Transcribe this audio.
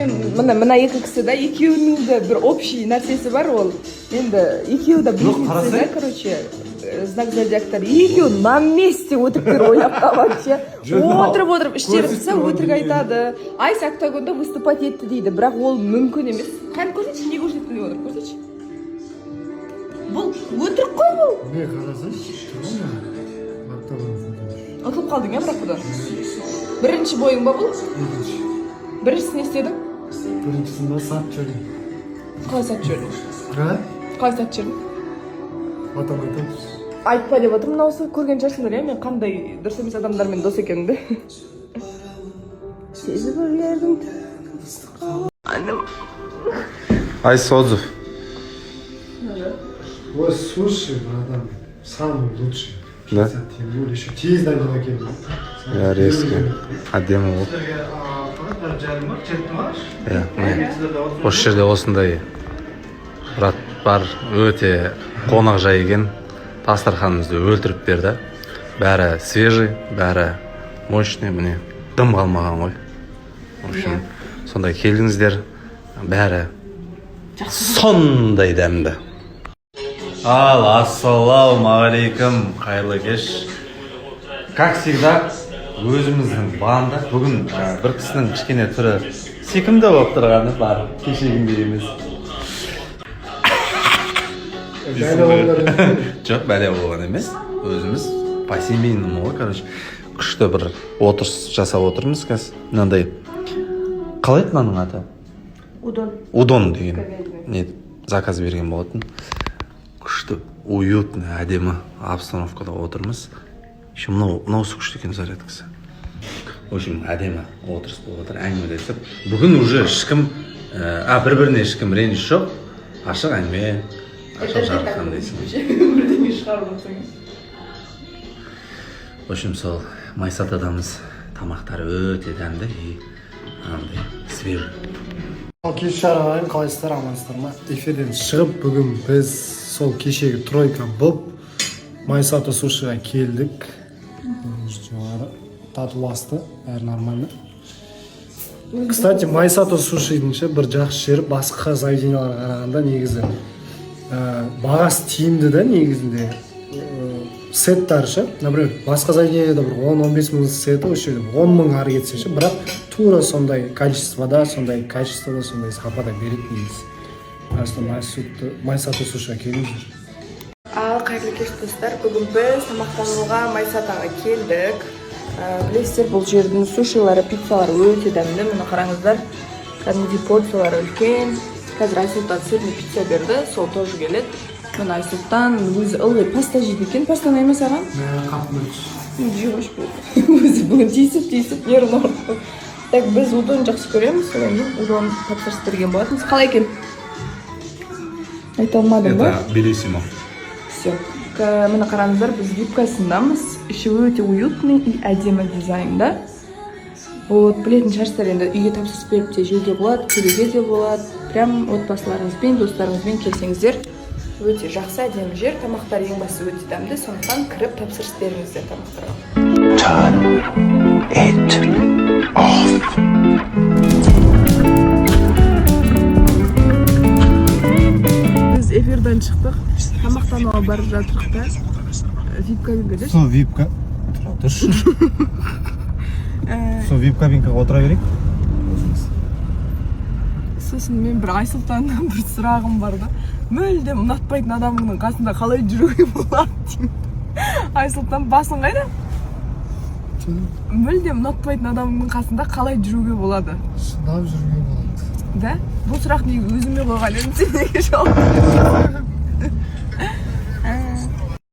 Мына екі кісі да, екеуінің де бір общий нәрсесі бар ол. Енді екеуі де близнецы да, короче, знак зодиактар. Екеуі на месте өтіріктер ойнап вообще. Отырып, іштері піса өтірік айтады. Айс октагонда выступать етті дейді, бірақ ол мүмкін емес. Қан көрсетші, не көрсеттің деп отыр, көрсетші. Бұл өтірік қой бұл. Не қарасайшы? Ұтылып қалдың я бірақ бұдан. Бірінші бойың ба бұл? Біріншісі не істедің? Біріншісінде сат жүрдім. Қалай сат жүрдің? Қалай сат жүрдің? Атам. Айтпа деп отырмын, мынаусы көрген шығарсыңдар иә, мен қандай дұрыс емес адамдармен дос екенімді. Сезіп өлердің. Айс отзыв. Ой, слушай, братан, самый лучший. Да? Тем более еще тезді айнала келді. Я резкий. Әдемі болды. Осы жерде осындай брат бар, өте қонақ жай екен. Дастарханымызды өлтіріп берді. Бәрі свежий, бәрі мощный, міне дым қалмаған ғой. В общем, сондай келдіңіздер, бәрі сондай дәмді. Ал, ассалаумағалейкум, қайырлы кеш. Как всегда, өзіміздің банда. Бүгін бір кісінің кішкене түрі секімді болып тұрғаны бар, кешегіндей емес. Жоқ, бәле болған емес. Өзіміз по семейному ғой, короче. Күшті бір отырыс жасап отырмыз қазір. Мынандай. Қалай еді мынаның аты? Удон деген. Не заказ берген болатын. Күшті, уютный, әдемі обстановкада отырмыз. Еще мынаусы күшті екен зарядкасы. В общем, әдемі отырыс болып отыр, әңгімелесіп. Бүгін уже ешкім, бір-біріне ешкім реніш жоқ. Ашық әңгіме, ашық жарыққан дейсің. Бірдеңе шығарып отырсың. В общем, сол Майсат адамыз тамақтары өте дәмді и свежий. Кеш жарағайын, қалайсыздар, амансыздар ма? Эфирден шығып, бүгін біз сол кешегі тройка болып Майсато сушиға келдік. Жоғары татуласты, бәрі нормально. Кстати, Майсато сушидің бір жақсы жері басқа заведенияларға қарағанда негізі бағасы тиімді да негізінде. Сеттар ше, например, басқа заведениеде бір 10-15 мың сеті, осы жерде 10 мың ары кетсе ше, бірақ тура сондай качествода, сондай качествода, сондай сапада береді негізі. Просто Майсато сушиға келіңіздер. Ал, қайырлы кеш достар, бүгін біз тамақтануға Майсатаға келдік. Білесіздер, бұл жердің сушилары, пиццалары өте дәмді. Мына қараңыздар, кәдімгідей порциялары үлкен. Қазір Айсұлтан сырный пицца берді, сол тоже келеді. Мына Айсұлтан өзі ылғи паста жейді екен. Паста ұнай ма саған? Жүйгіш болды. Өзі бүгін тиісіп, нервін ауыртты. Так, біз удон жақсы көреміз, содан кейін удон тапсырыс берген болатынбыз. Қалай екен? Айта алмадым ба? Это белиссимо. Все. Мына қараңыздар, біз випкасындамыз. Іші өте уютный и әдемі дизайн, да? Вот, білетін шығарсыздар, енді үйге тапсырыс беріп те жеуге болады, келуге де болады. Прям отбасыларыңызбен, достарыңызбен келсеңіздер, өте жақсы әдемі жер. Тамақтар ең басы өте дәмді, сондықтан кіріп тапсырыс беріңіздер тамақтарға. Turn it off. Біз эфирден шықтық, тамақтануға барып жатырық да. Вип-кабинка деш? Сол випка. Тұршы. Сол вип-кабинкаға отыра берейік. Сосын мен бір Айсұлтаннан бір сұрағым бар да. Мүлдем ұнатпайтын адамыңның қасында қалай жүруге болады деймін. Айсұлтан, басың қайда? Мүлдем ұнатпайтын адамыңның қасында қалай жүруге болады? Шыдап жүруге болады. Да? Бұл сұрақ неге өзіме қойған едім, сен неге жауап бердің?